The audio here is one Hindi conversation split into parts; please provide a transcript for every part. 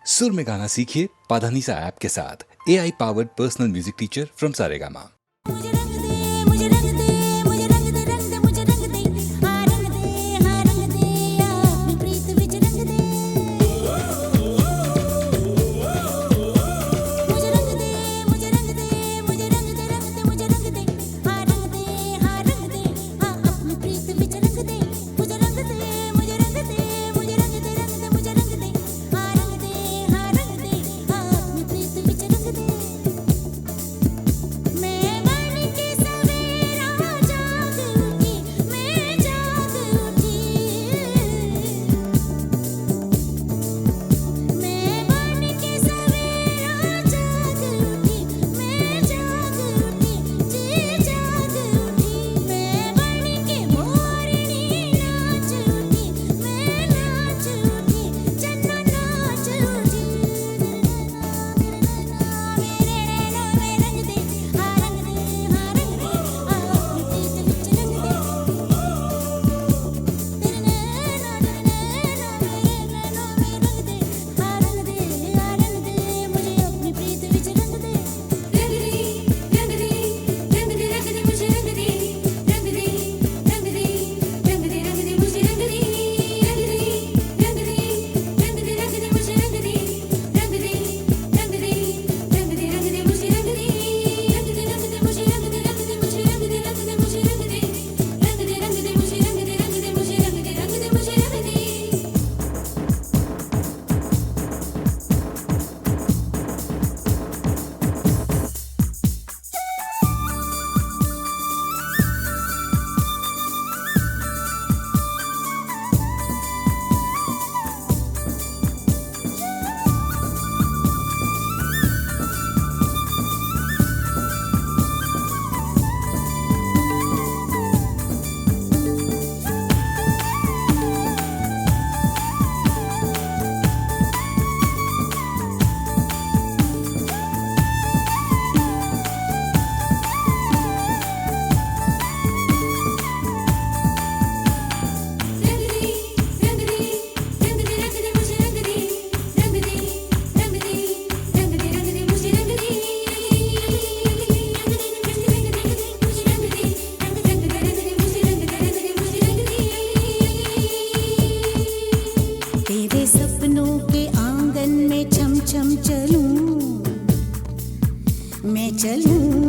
सुर में गाना सीखिए पाधानीसा ऐप के साथ। AI powered personal music teacher from Saregama.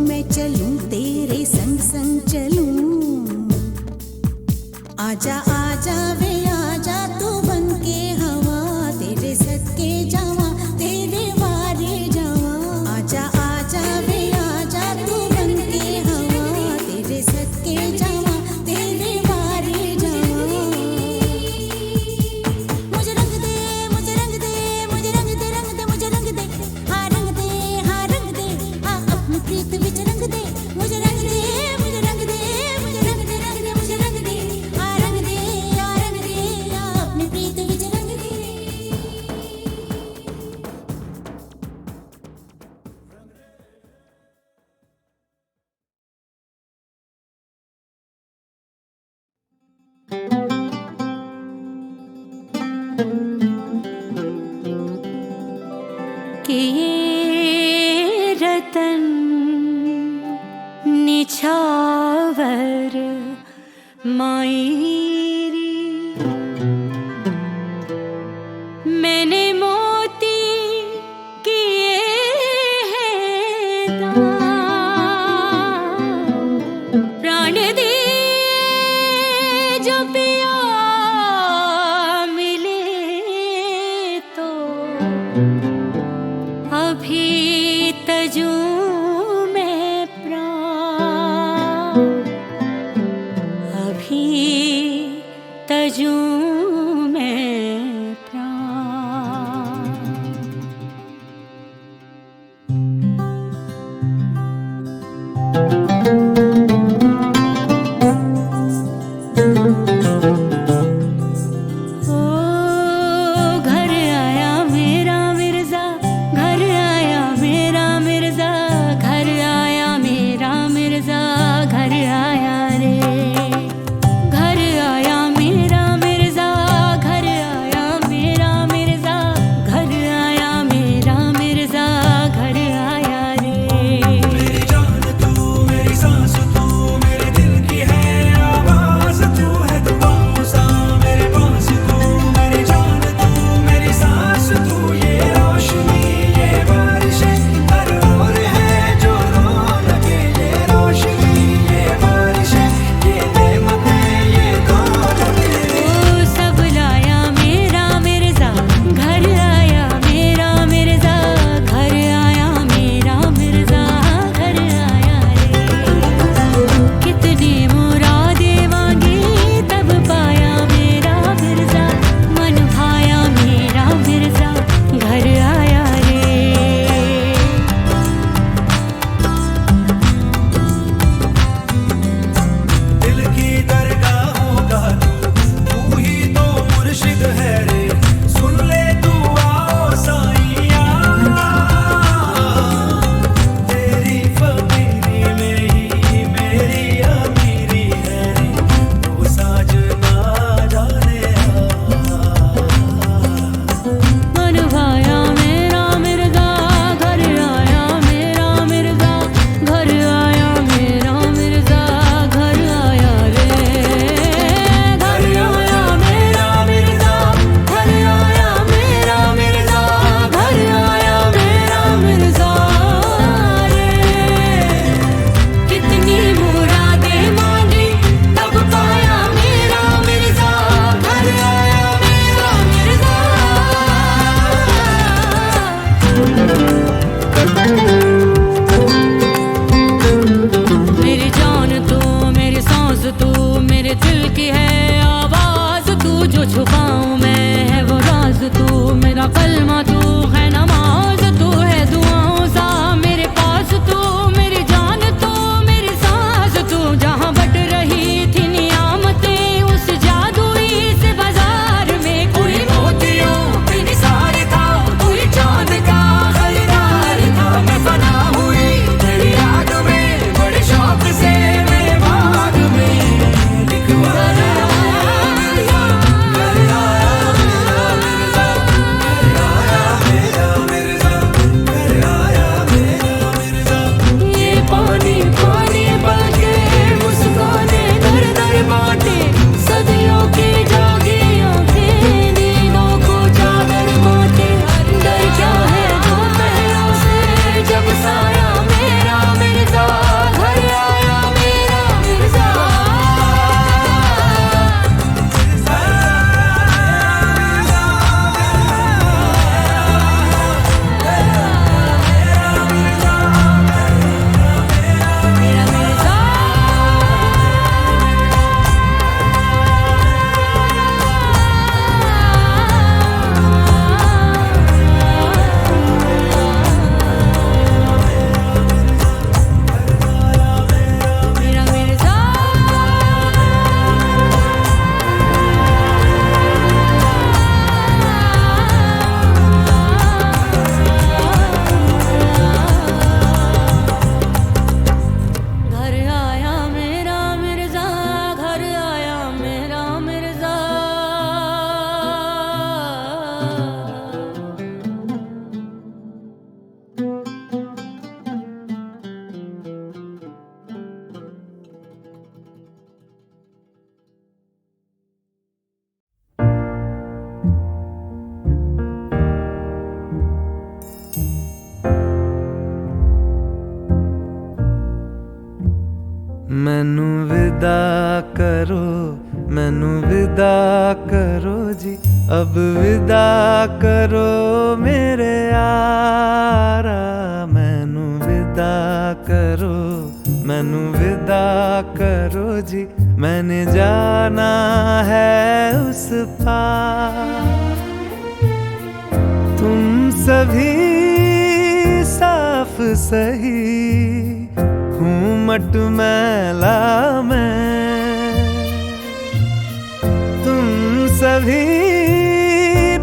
मैं चलूं तेरे संग संग चलूं। आजा आजा वे आजा तू बन के हवा, तेरे सदके जावा तेरे वारे जावा। आजा आजा वे आजा तू बन के हवा, तेरे सदके जावा तेरे वारे जावा। मुझे रंग दे मुझे रंग दे मुझे रंग दे रंग दे मुझे रंग दे, हाँ रंग दे हाँ रंग दे, हाँ अपनी प्रीत विच रंग दे। मुझे रंग दे मुझे रंग दे मुझे रंग दे रंग दे मुझे रंग दे, हाँ रंग दे हाँ रंग दे, हाँ अपनी प्रीत विच रंग दे। कि ये रतन निछावर मायरी, मैंने मोती किए हैं दान, प्राण दिए जो पिया मिले तो अभी तजूं में प्राण, अभी करो, मैनू विदा करो जी, अब विदा करो मेरे यारा, मैनू विदा करो, मैनू विदा करो जी, मैंने जाना है उस पार। तुम सभी साफ सही, हूँ मटमैला मैं, तुम सभी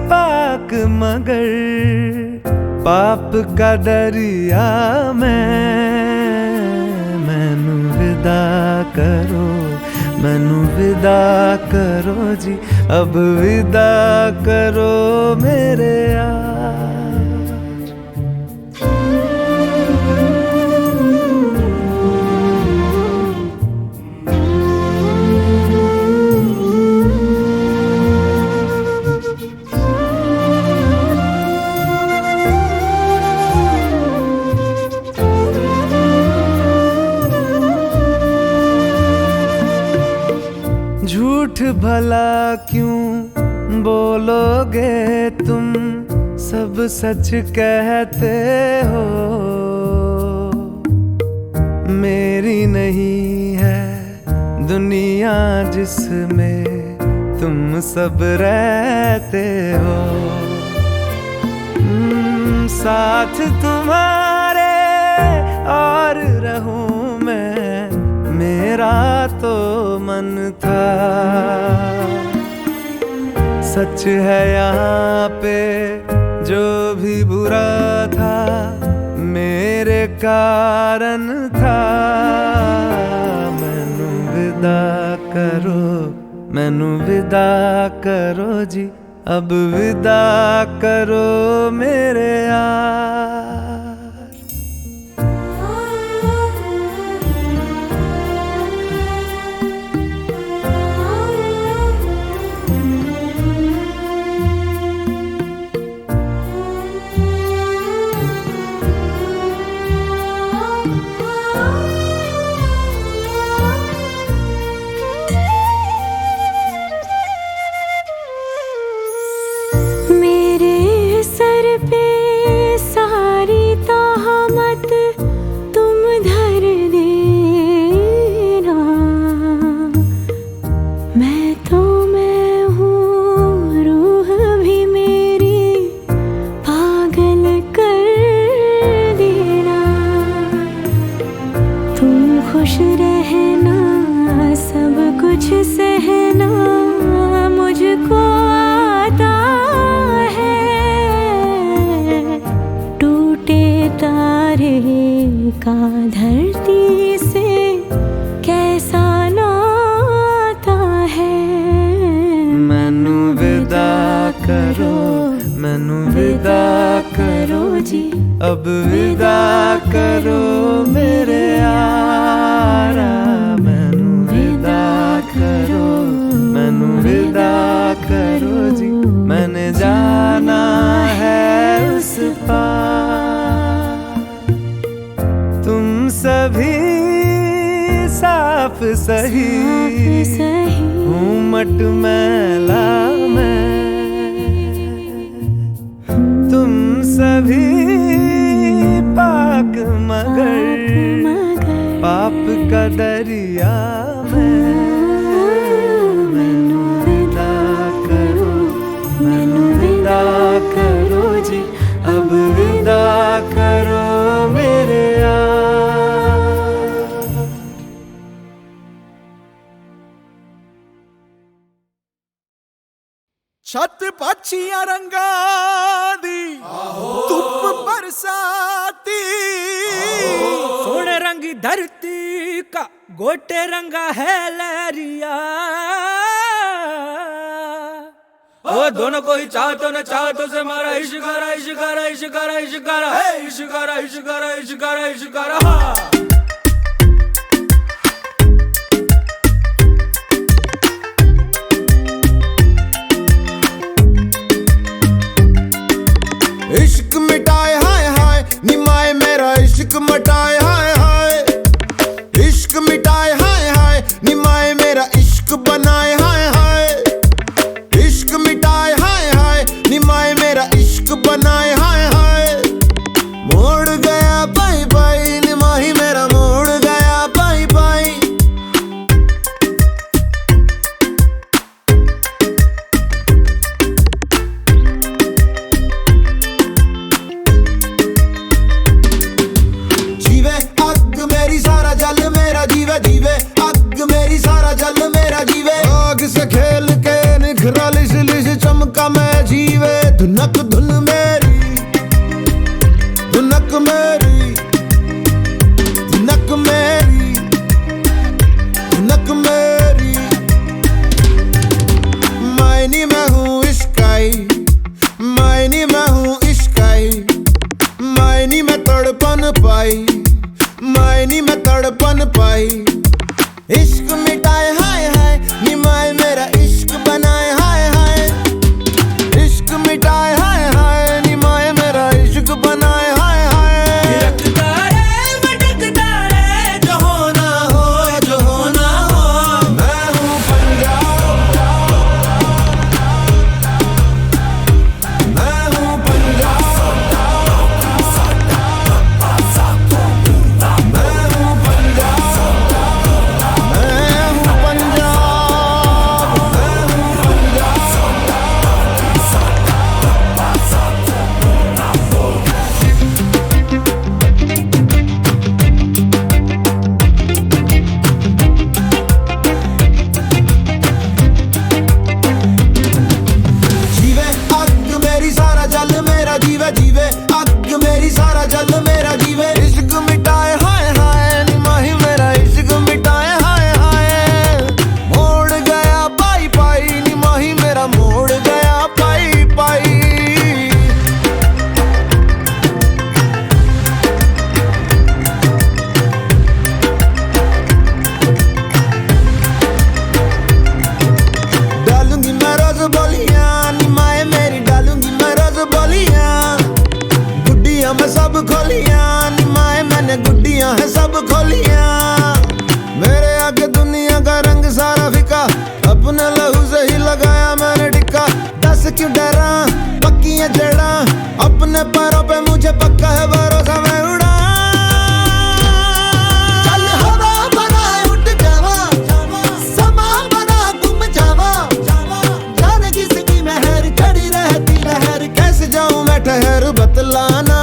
पाक मगर पाप का दरिया मैनू विदा करो, मैनू विदा करो जी, अब विदा करो मेरे यार। झूठ भला क्यों बोलोगे तुम, सब सच कहते हो, मेरी नहीं है दुनिया जिसमें तुम सब रहते हो, साथ तुम्हारे और रहूं मैं, मेरा तो मन था। सच है यहाँ पे जो भी बुरा था, मेरे कारण था। मैनू विदा करो, मैनू विदा करो जी, अब विदा करो मेरे यार। खुश रहना, सब कुछ सहना मुझको आता है, टूटे तारे का धरती से कैसा नाता है। मैनू विदा करो, मैनू विदा करो जी, अब विदा करो मेरे यारा। मैनू विदा करो, मैनू विदा करो जी, मैंने जाना है उस पार। तुम सभी साफ सही, हूँ मटमैला मैं, तुम सभी पाक मगर पाप का दरिया मैनू विदा करो, मैनू विदा करो जी, अब विदा करो मेरे यार। छत पक्षियां रंगा दी धुप बरसाती, सोने रंग धरती का गोटे रंगा है लहरिया। ओ दोनों को ही चाहतो न चाहतो से मारा इश्कारा इश्कारा इश्कारा इश्कारा है, इश्कारा इश्कारा इश्कारा इश्कारा। इश्क मिटाए हाय हाय निमाए मेरा इश्क मिटाए हाय हाय, इश्क मिटाए हाय हाय निमाए मेरा इश्क बनाए हाय हाय मोड़ गया पाई पाई निमाही मेरा मोड़ गया पाई पाई जीवे अग मेरी सारा जल मेरा जीवे जीवे अग मेरी सारा जल मेरा जीवे आग से खेल के निखरा लिश लिश चमका मैं जीवे धुनक धुन मेरी धुनक मेरी धुनक मेरी धुनक मेरी मायनी मैं हूँ इश्काई मायनी मैं हूँ इश्काई मायनी मैं तड़पन पाई मायनी मैं तड़पन पाई इश्क मिटाए हाय हाय निमाए मेरा इश्क बनाए हाय हाय इश्क मिटाए हाय हाय निमाए मेरा इश्क बनाए हाय हाय रखता रे भटकता रे जो होना हो जो होना हो मैं हूँ पंजाब मैं हूँ पंजाब मैं हूँ पंजाब मैं हूँ पंजाब जीवे अग मेरी सारा जल मेरा जीवे जीवे अग मेरी सारा जल मेरा जीवे इश्क मिटाए हाय हाय निमाही मेरा इश्क मिटाए हाय हाय मोड़ गया पाई पाई निमाही मेरा मोड़ गया पाई पाई डालूंगी मैं रोज बोलियां निमाए मेरी डालूंगी मैं रोज बोलियां गुड्डियां मैं सब खोलियां निमाए मैंने गुड्डियां है सब खोलियां मेरे आगे दुनिया का रंग सारा फिका अपने लहू से ही लगाया मैंने टिक्का दस क्यों डरा पक्की है जड़ा अपने पैरों पे मुझे पक्का है भरोसा मैं उड़ा चल हवा बना उठ जावा समा बना गुम जावा जाने किसकी मेहर खड़ी रहती लहर कैसे जाऊं मैं ठहर बतलाना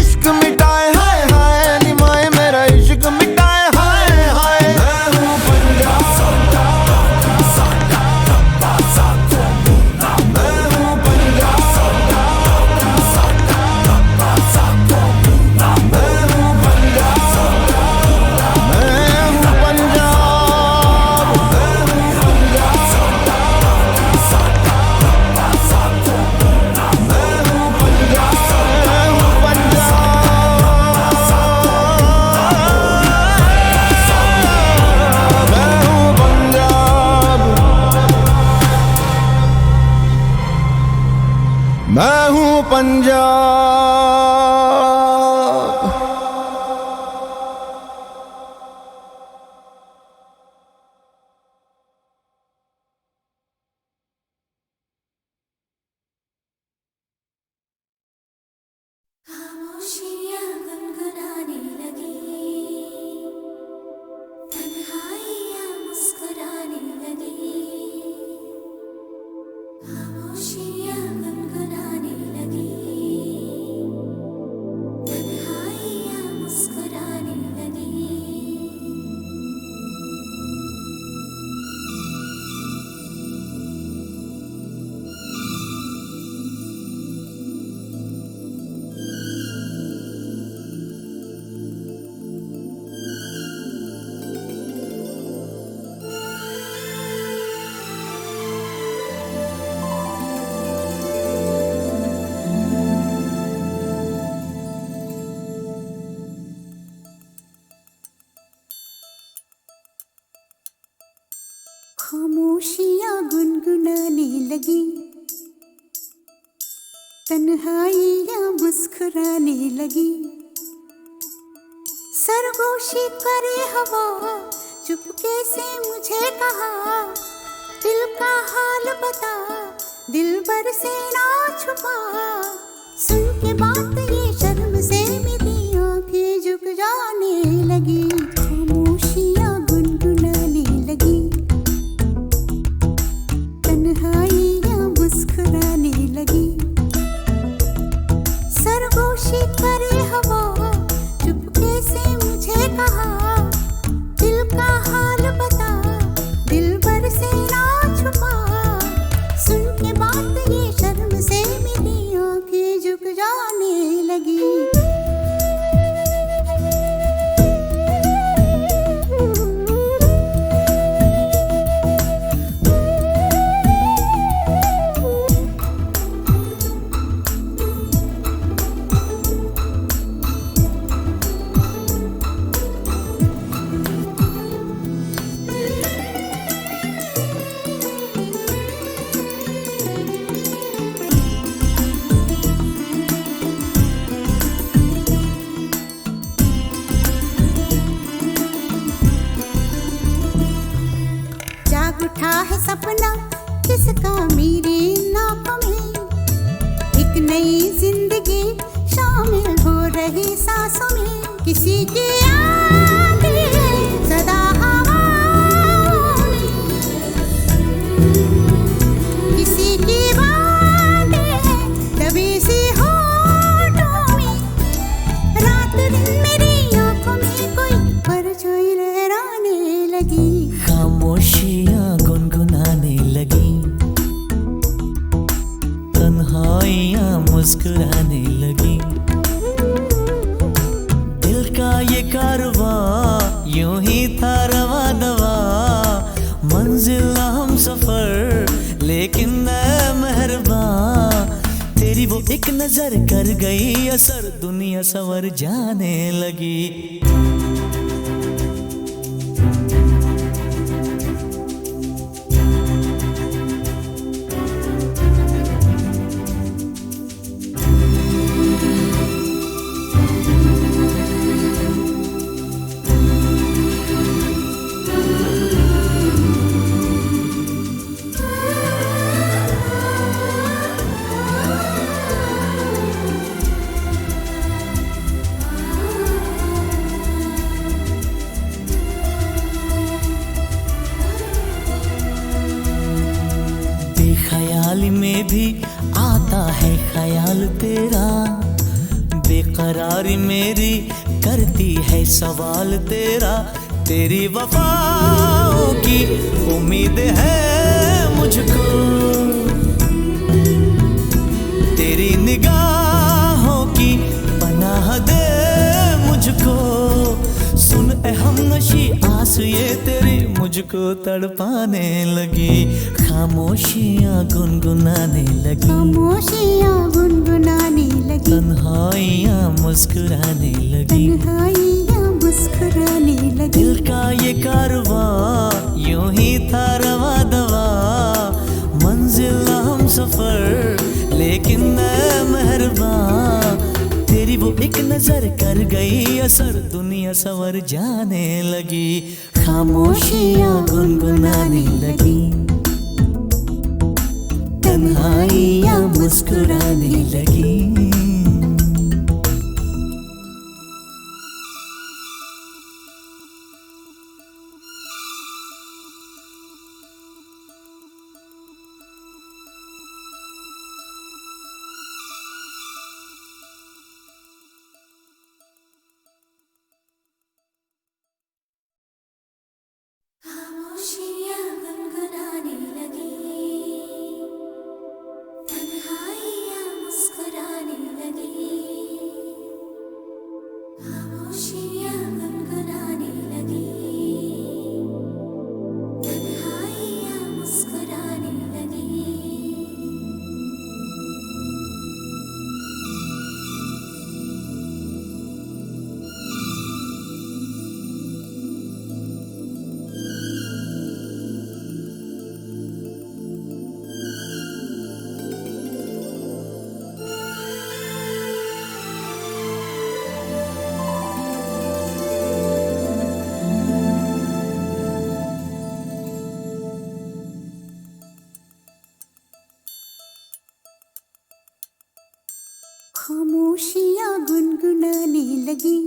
इश्क मिटाए हाय हाय निमाए मेरा इश्क मिटाए हाय हाय मैं हूँ पंजाब मैं हूँ पंजाब मैं हूँ पंजाब मैं हूँ पंजाब मैं हूँ पंजाब खामोशियाँ गुनगुनाने लगी तन्हाइयाँ मुस्कुराने लगी खामोशियाँ गुनगुनाने लगी तन्हाइयाँ मुस्कुराने लगी खामोशियाँ गुनगुनाने लगी तन्हाइयाँ मुस्कुराने लगी सरगोशी करे हवा चुपके से मुझे कहा दिल का हाल बता दिल बर से ना छुपा के बात ये शर्म से मेरी आंखें झुक जाने लगी, खामोशियां गुनगुनाने लगी, तन्हाइयां मुस्कुराने लगी। सरगोशी करे हवा, चुपके से मुझे कहा, दिल का हाल बता, दिल भर से ना छुपा। सुन के बात ये शर्म से मेरी आंखें झुक जाने लगी। जाग उठा है सपना किसका मेरी नाकों में, एक नई जिंदगी शामिल हो रही सांसों में। किसी की आंखें सदा हवाओं में, किसी की बातें दबी सी होठों में। रात दिन मेरी आंखों में कोई परछाई लहराने लगी, खामोशियां गुनगुनाने लगी, तन्हाइयां मुस्कुराने लगी। दिल का ये कारवां यूं ही था रवा दवा, मंजिल हम सफर लेकिन मैं मेहरबान। तेरी वो एक नजर कर गई असर, दुनिया संवर जाने लगी। बेख्याली में भी आता है ख्याल तेरा, बेकरारी मेरी करती है सवाल तेरा। तेरी वफाओं की उम्मीद है मुझको, तेरी निगाहों की पनाह दे मुझको। सुन ए हमनशी आस ये तेरी मुझको तड़पाने लगी, खामोशियां गुनगुनाने लगी, खामोशियां गुनगुनाने लगी, तन्हाइयां मुस्कुराने लगी, तन्हाइयां मुस्कुराने लगी। दिल का ये कारवां यूं ही था रवा दवा, मंजिल हम सफर लेकिन मैं मेहरबान। तेरी वो एक नजर कर गई असर, दुनिया संवर जाने लगी, खामोशियां गुनगुनाने लगी, तन्हाइयां मुस्कुराने लगी। खामोशियां गुनगुनाने लगी, तन्हाइयां मुस्कुराने खामोशियाँ गुनगुनाने लगी,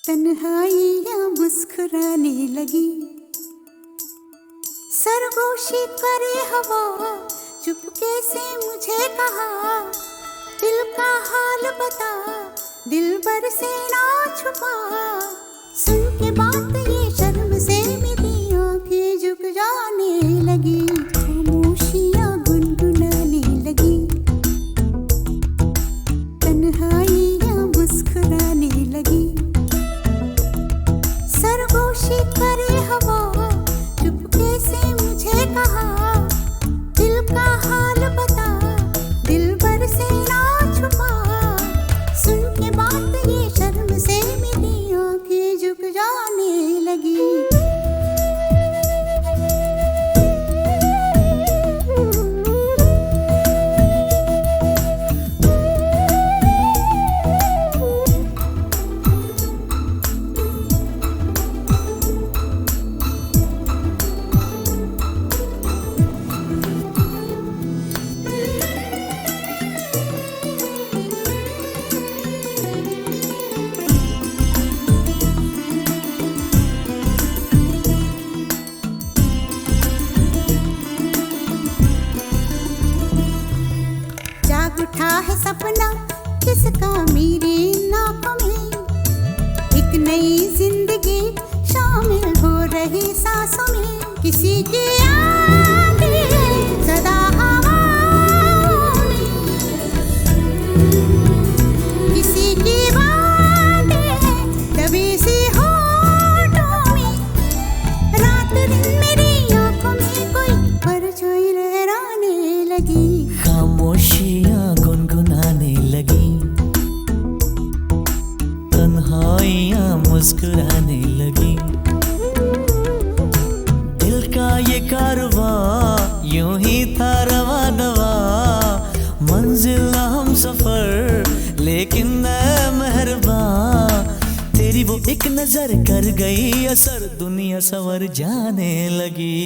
तन्हाइयाँ मुस्कुराने लगी। सरगोशी करे हवा, चुपके से मुझे कहा, दिल का हाल बता, दिल भर से ना छुपा। सुन के बात ये शर्म से मेरी आंखें झुक जाने लगी, खामोशियाँ गुनगुनाने लगी, तन्हाइयाँ मुस्कुराने लगी। सरगोशी करे हवा, चुपके से मुझे कहा, दिल का हाल बता, दिल भर से ना छुपा। सुन के बात ये शर्म से मेरी आंखें झुक जाने लगी। उठा है सपना किसका मेरी नाक में, एक नई जिंदगी शामिल हो रही सांसों में। किसी की यादें सदा हवाओं में, किसी की बातें दबी सी होठों में। रात दिन मेरी आंखों में कोई परछाई लहराने लगी, खामोशियाँ गुनगुनाने लगी, तन्हाइयाँ मुस्कुराने लगी। दिल का ये कारवां यूं ही था रवा दवा, मंजिल हम सफर लेकिन मैं मेहरबान। तेरी वो एक नजर कर गई असर, दुनिया संवर जाने लगी।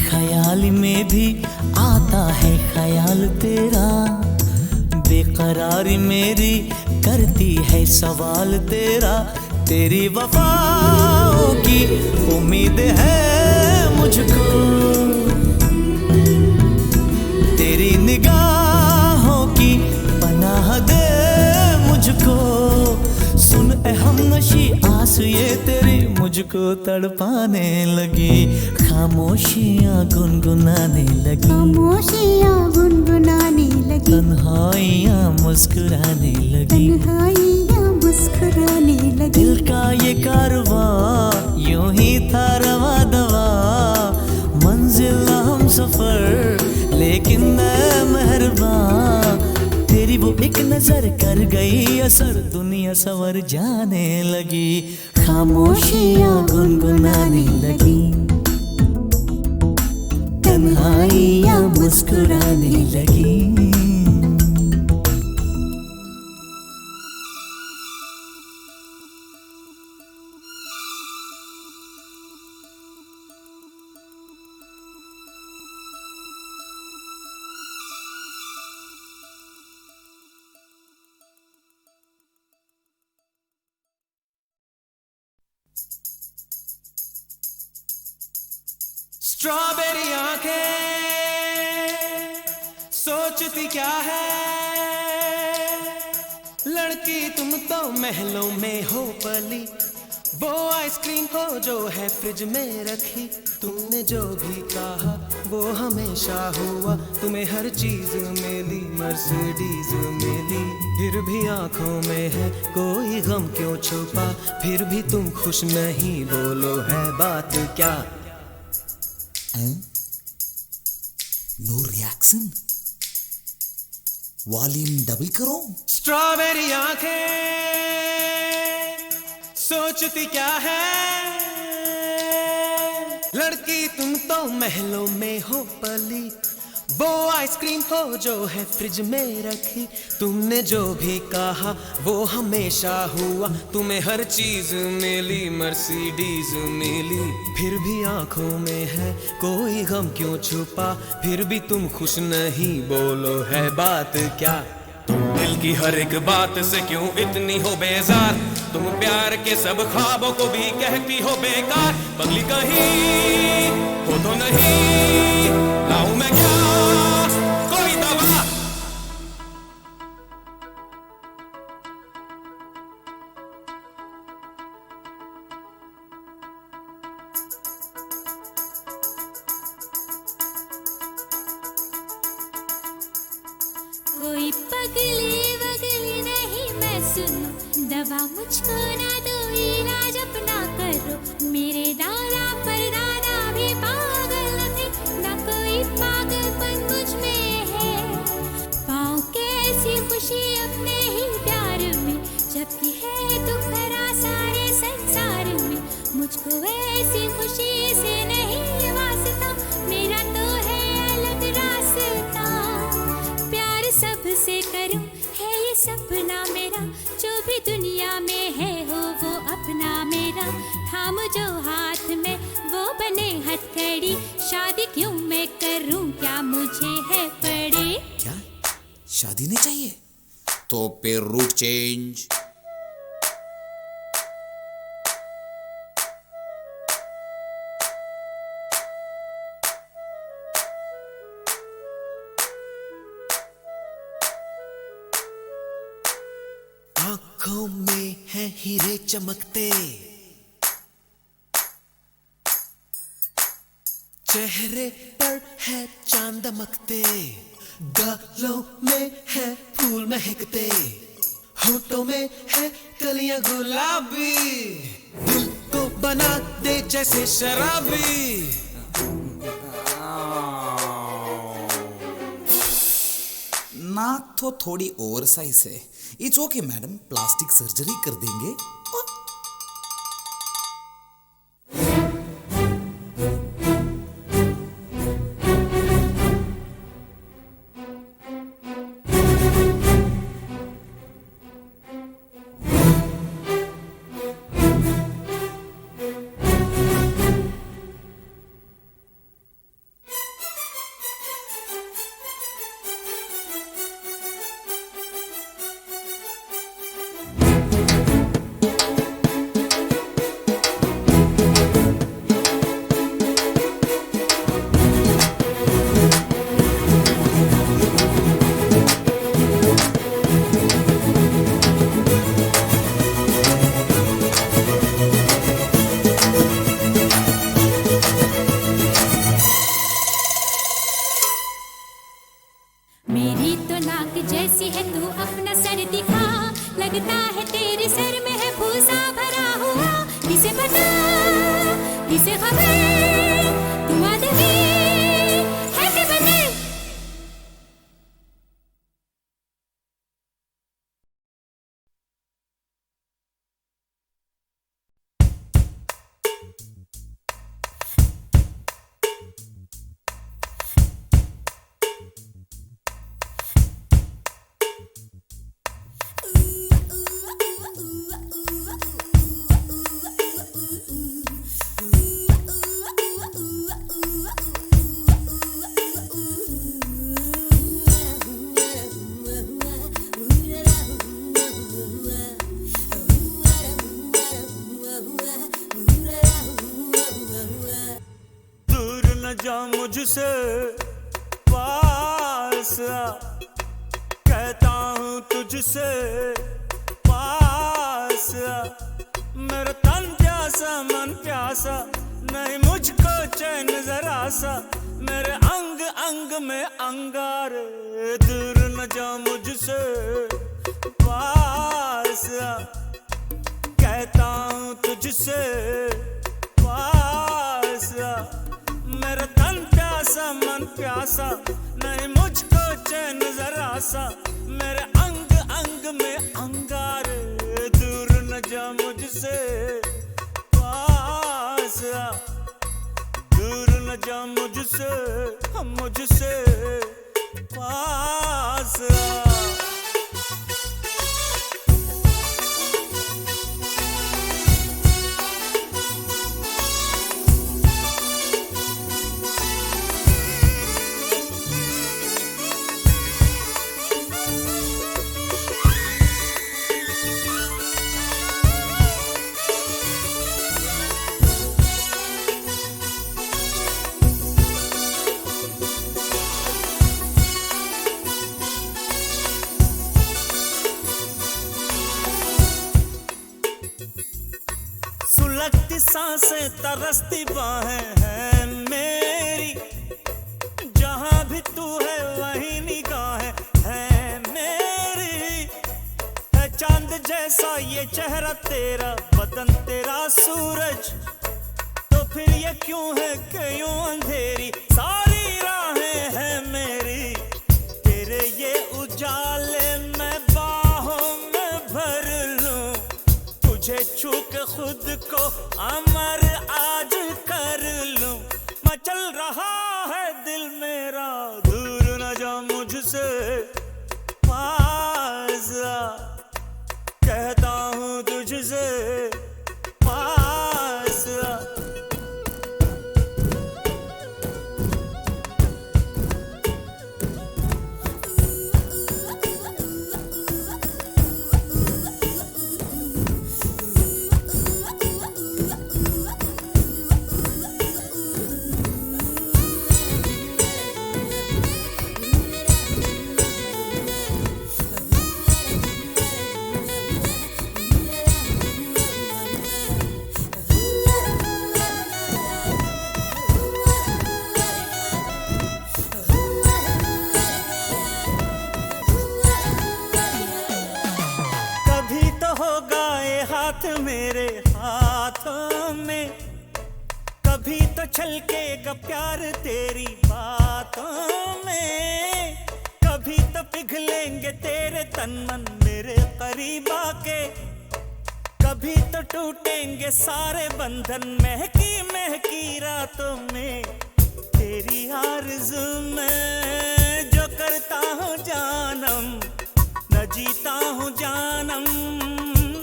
ख्याल में भी आता है ख्याल तेरा, बेकरारी मेरी करती है सवाल तेरा। तेरी वफाओं की उम्मीद है मुझको, तेरी निगाहों की पनाह दे मुझको। सुन ए हमनशी आस ये तेरी मुझको तड़पाने लगी, खामोशियाँ गुनगुनाने लगी, खामोशियाँ गुनगुनाने लगी, तन्हाइयाँ मुस्कुराने लगी, तन्हाइयाँ मुस्कुराने लगी। दिल का ये कारवां यूं ही था रवा दवा, मंजिल हम सफर लेकिन मैं मेहरबान। तेरी वो एक नजर कर गई असर, दुनिया संवर जाने लगी, खामोशियाँ गुनगुनाने लगी, तन्हाइयाँ मुस्कुराने लगी। स्ट्रॉबेरी आंखें सोचती क्या है, लड़की तुम तो महलों में हो पली, वो आइसक्रीम हो जो है फ्रिज में रखी, तुमने जो भी कहा वो हमेशा हुआ। तुम्हें हर चीज मिली, मर्सिडीज मिली, फिर भी आंखों में है कोई गम क्यों छुपा? फिर भी तुम खुश नहीं, बोलो है बात क्या? नो रिएक्शन, वॉल्यूम डबल करो। स्ट्रॉबेरी आंखें सोचती क्या है, लड़की तुम तो महलों में हो पली। वो आइसक्रीम हो जो है फ्रिज में रखी, तुमने जो भी कहा वो हमेशा हुआ। तुम्हें हर चीज मिली, मर्सिडीज मिली, फिर भी आंखों में है कोई गम क्यों छुपा? फिर भी तुम खुश नहीं, बोलो है बात क्या? तुम दिल की हर एक बात से क्यों इतनी हो बेजार? तुम प्यार के सब ख्वाबों को भी कहती हो बेकार। पगली कहीं हो तो नहीं, लाऊं मैं क्या कोई दवा? कोई पगली वगली नहीं मैं सुनूं, दवा मुझको ना दो, इलाज अपना करो। मेरे दादा परदादा भी पागल थे, ना कोई पागलपन मुझ में है। पाऊं कैसी खुशी अपने ही प्यार में, जबकि है दुख भरा सारे संसार में। मुझको ऐसी खुशी से नहीं वास्ता, मेरा तो है अलग रास्ता। प्यार सबसे करूं है ये सपना मेरा, जो भी दुनिया में है हो वो अपना मेरा। थाम जो हाथ में वो बने हथकड़ी, शादी क्यों मैं करूं, क्या मुझे है पड़े? क्या शादी नहीं चाहिए? तो फिर रूट चेंज। आंखों में है हीरे चमकते, चेहरे पर है चांद दमकते, गालों में है फूल महकते, होठों में है कलियां गुलाबी, दिल को बना दे जैसे शराबी। ना तो थोड़ी ओवर साइज है। It's okay madam, plastic surgery कर देंगे। मेरी तो नाक जैसी है, तू अपना सर दिखा। लगता है तेरे सर में है भूसा भरा हुआ। किसे पता, किसे खबर, तू आदमी है कि बंदर? जा मुझसे पास आ, कहता हूँ तुझसे पास आ, मेरा तन प्यासा मन प्यासा, नहीं मुझको चैन जरा सा, मेरे अंग अंग में अंगारे, दूर न जा मुझसे पास आ, कहता हूँ तुझसे पास आ, मेरा तन प्यासा मन प्यासा, नहीं मुझको चैन जरा सा, मेरे अंग अंग में अंगारे, दूर न जा मुझसे पास आ, दूर न जा मुझसे मुझसे पास आ। सुलगती सांसें तरसती बाहें हैं मेरी, जहां भी तू है वहीं निगाहें हैं मेरी, है चांद जैसा ये चेहरा तेरा, बदन तेरा सूरज, तो फिर ये क्यों है कि यूं अंधेरी सारी राहें हैं मेरी, तेरे ये उजाले मैं बाहों में भर लूं, तुझे छू के खुद को अमर आज कर लूं, मचल रहा है दिल मेरा, दूर न जा मुझसे पास आ, कहता हूँ तुझसे पास आ। कभी तो होगा ये हाथ मेरे हाथों में, कभी तो छलकेगा प्यार तेरी बातों में, कभी तो पिघलेंगे तेरे तन मन मेरे करीब आके, कभी तो टूटेंगे सारे बंधन महकी महकी रातों में, तेरी आरज़ू में जो करता हूँ जानम, न जीता हूँ जानम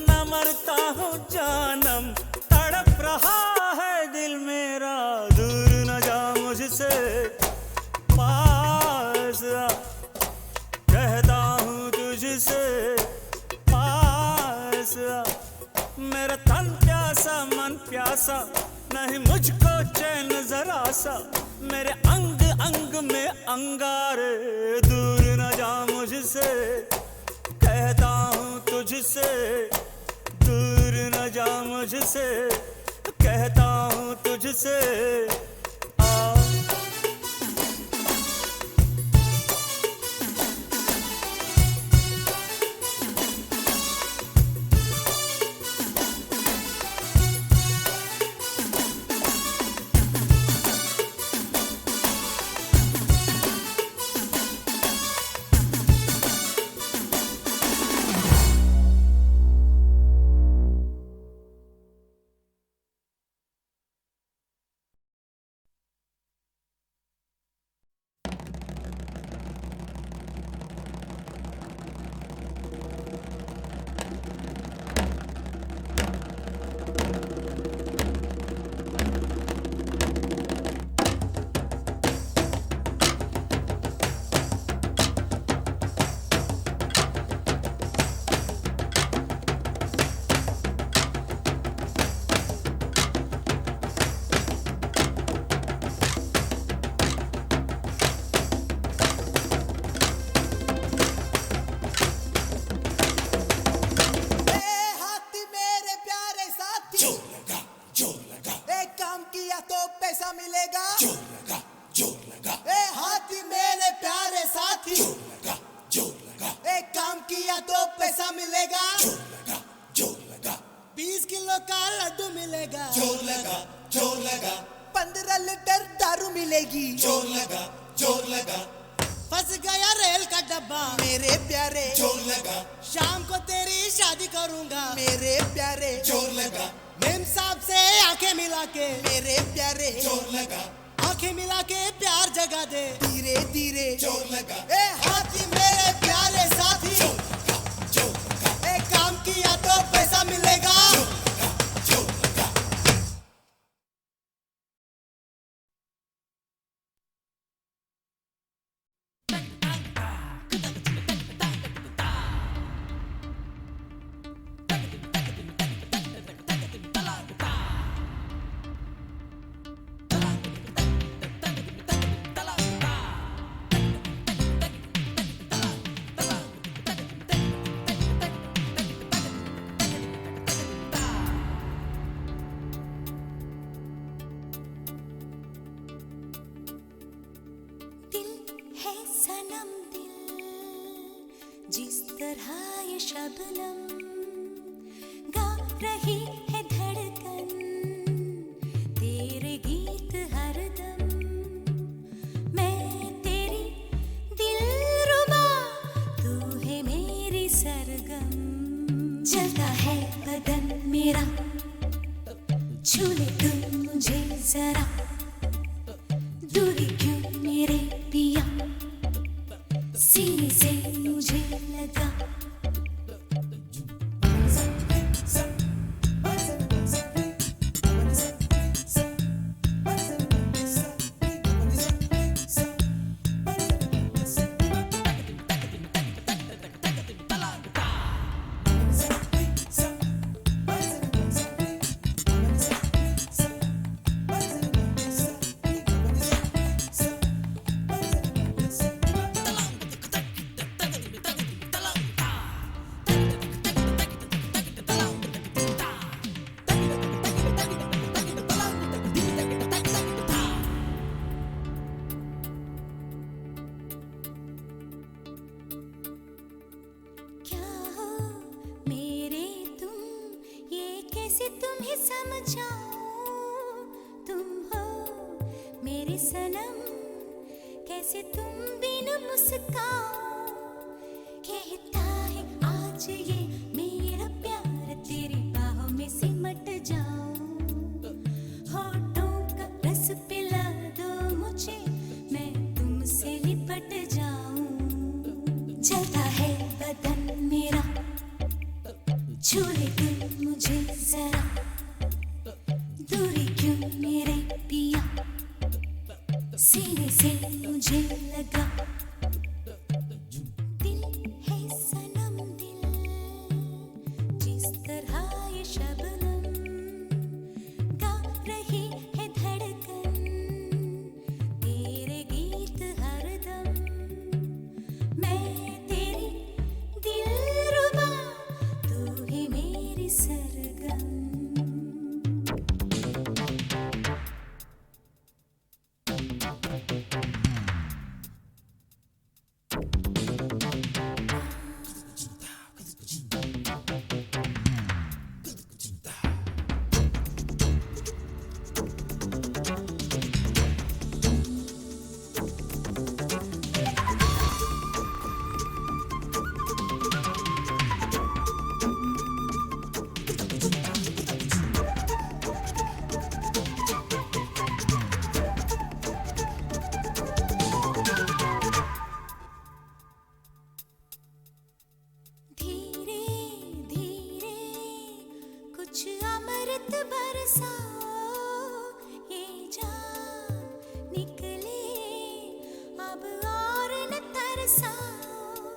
न मरता हूँ जानम, तड़प रहा है दिल मेरा, दूर न जा मुझसे पास आ, कहता हूँ तुझसे पास आ, मेरा तन प्यासा मन प्यासा, नहीं मुझको चैन जरा सा, मेरे अंग अंग में अंगारे, दूर न जा मुझसे, कहता हूँ तुझसे दूर न जा मुझसे, कहता हूँ तुझसे जोर लगा जोर लगा ए हाथी मेरे प्यारे साथी जोर लगा एक काम किया तो पैसा मिलेगा जोर लगा 20 किलो का लड्डू मिलेगा जोर लगा 15 लीटर दारू मिलेगी जोर लगा फंस गया रेल का डब्बा मेरे प्यारे जोर लगा शाम को तेरी शादी करूंगा मेरे प्यारे जोर लगा मेम साहब से आंखें मिला के मेरे प्यारे जोर लगा आंखें मिला के प्यार जगा दे धीरे धीरे जोर लगा ए हाथी मेरे प्यारे साथी एक काम किया तो पैसा मिलेगा जोर लगा दिल है सनम दिल जिस तरह ये शबनम गा रही है धड़कन तेरे गीत हरदम मैं तेरी दिलरुबा तू है मेरी सरगम जलता है बदन मेरा छू ले तुम मुझे जरा दूरी क्यों मेरे पिया सीने से मुझे लगा क्या हो मेरे तुम ये कैसे तुम्हें समझाऊं तुम हो मेरे सनम कैसे तुम बिन मुस्काओ कहता है आज ये मेरा प्यार तेरी बाहों में सिमट जाऊं होठों का रस पिला दो मुझे मैं तुमसे लिपट जाऊं जलता है बदन मेरा छू ले तुम मुझे जरा दूरी क्यों मेरे पिया सीने से मुझे लगा दिल है सनम दिल जिस तरह ये शबनम गा रही है धड़कन तेरे गीत हरदम मैं तेरी दिलरुबा तू ही मेरी सरगम धीरे धीरे कुछ अमृत बरसाओ ये जान निकले अब और न तरसाओ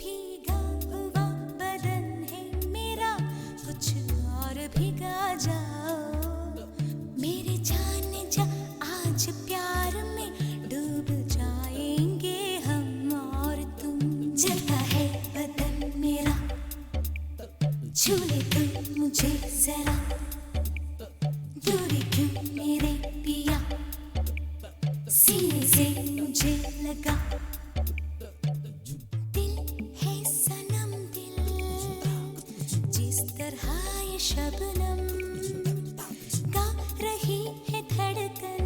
भीगा हुआ बदन है मेरा कुछ और भिगा जाओ मेरे जान जा आज प्यार में डूब जाएंगे हम और तुम जलता है बदन मेरा छू ले तुम मुझे जरा दूरी क्यों मेरे पिया सीने से मुझे लगा दिल है सनम दिल, जिस तरह ये शबनम गा रही है धड़कन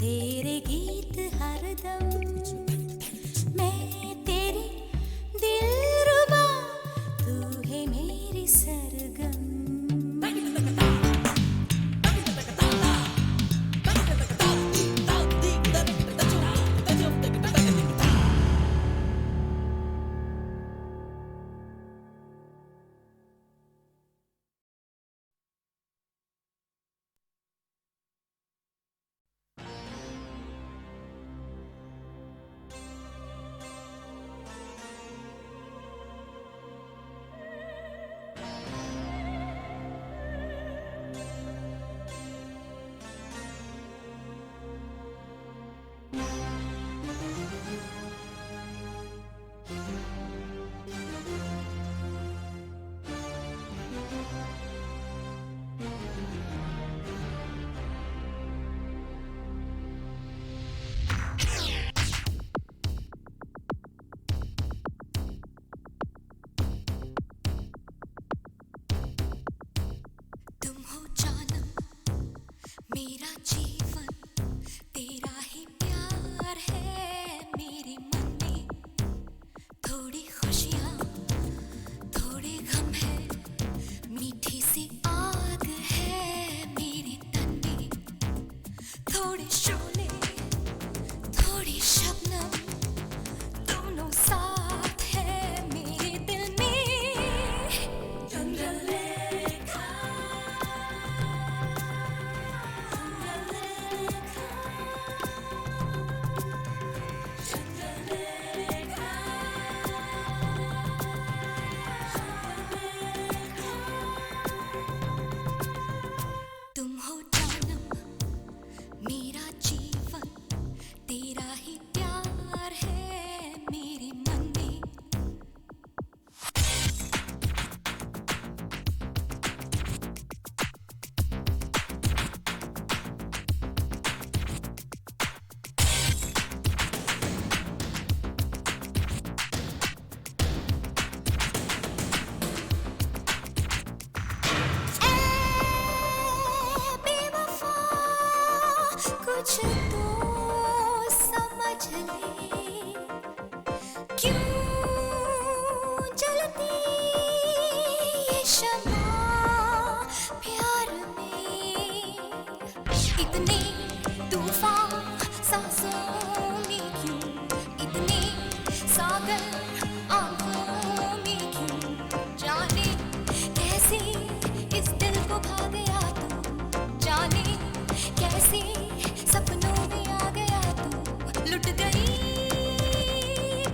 तेरे गीत हरदम। मैं तेरी दिलरुबा, तू है मेरी सरगम। मेरा जीवन तेरा ही प्यार है, मेरे मन में थोड़ी खुशियाँ थोड़े गम है, मीठी सी आग है मेरे तन में, थोड़े शोले थोड़ी शबनम दोनों साथ है मेरे दिल में। चंद्रलेखा तुम हो जानम मेरा जीवन तेरा ही प्यार है मेरे मन में। बेवफा कुछ तो समझ ले, क्यों जलती ये शम्मा प्यार में, इतने तूफान सांसों में क्यों, इतने सागर आंखों में क्यों, जाने कैसे इस दिल को भा गया तू, जाने कैसे सपनों में आ गया तू, लुट गई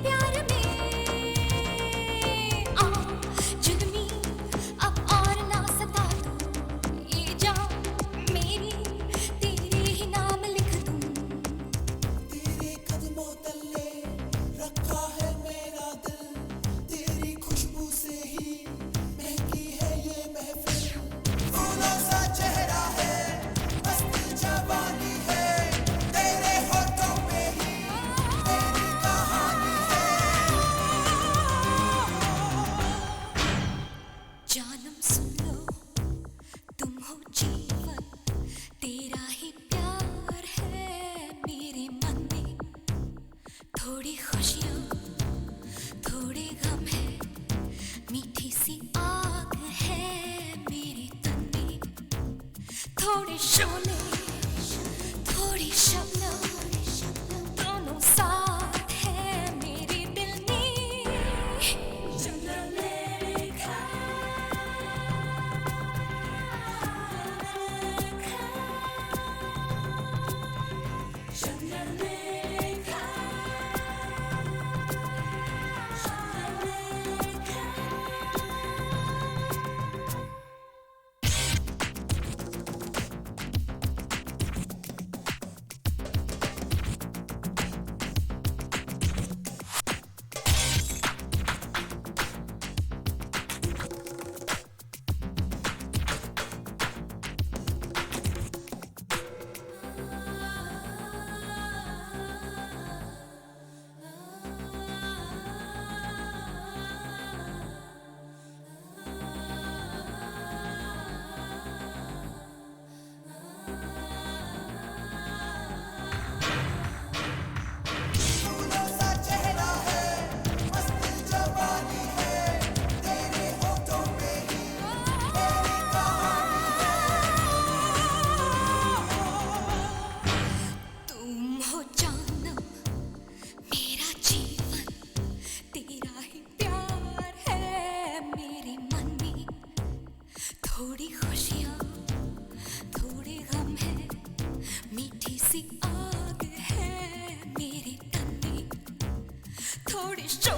प्यार में। आ जुल्मी अब और ना सता तू, ये जान मेरी तेरे ही नाम लिख दूं। तेरे कदमों तले रखा है मेरा दिल, तेरी खुशबू से ही महकी है ये महफिल। फूलों सा चेहरा है, मस्त जवानी है, तेरे होठों पे ही मेरी कहानी है। जानम सुन लो, तुम हो जीवन तेरा ही प्यार है मेरे मन में, थोड़ी खुशियाँ थोड़े गम है, मीठी सी आग है मेरे तन में, थोड़े शोले थोड़ी शबनम दोनों साथ है मेरे दिल में। चंद्रलेखा चंद्रलेखा चंद्रलेखा। सी आग है मेरे तन में, थोड़ी शोर